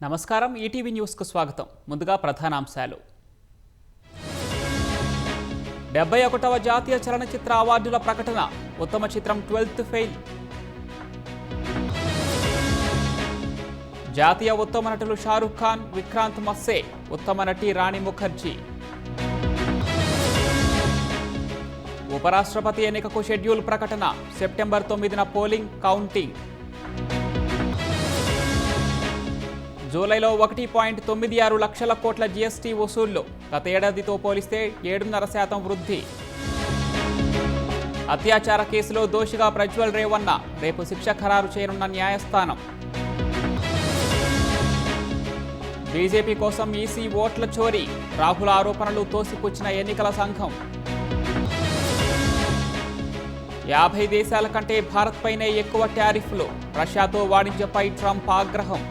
నమస్కారం ETV news కు స్వాగతం. ముందుగా ప్రధానాంశాలు. 71వ జాతీయ చలనచిత్ర అవార్డుల ప్రకటన. ఉత్తమ చిత్రం 12th ఫెయిల్. జాతీయ ఉత్తమ నటులు షారుఖ్ ఖాన్, విక్రాంత్ మస్సే. ఉత్తమ నటి రాణి ముఖర్జీ. ఉపరాష్ట్రపతి ఎన్నికకు షెడ్యూల్ ప్రకటన. సెప్టెంబర్ 9న పోలింగ్, కౌంటింగ్. జూలైలో 1.96 లక్షల కోట్ల జీఎస్టీ వసూళ్లు. గత ఏడాదితో పోలిస్తే 7.5% వృద్ధి. అత్యాచార కేసులో దోషిగా ప్రజ్వల్ రేవన్న. రేపు శిక్ష ఖరారు చేయనున్న న్యాయస్థానం. బీజేపీ కోసం ఈసీ ఓట్ల చోరీ. రాహుల్ ఆరోపణలు తోసిపుచ్చిన ఎన్నికల సంఘం. 50 దేశాల కంటే భారత్పైనే ఎక్కువ టారిఫ్లు. రష్యాతో వాణిజ్యపై ట్రంప్ ఆగ్రహం.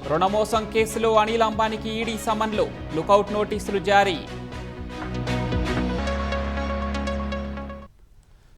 రుణమోసం కేసులో అనిల్ అంబానీకి ఈడీ సమన్లు. లుకౌట్ నోటీసులు జారీ.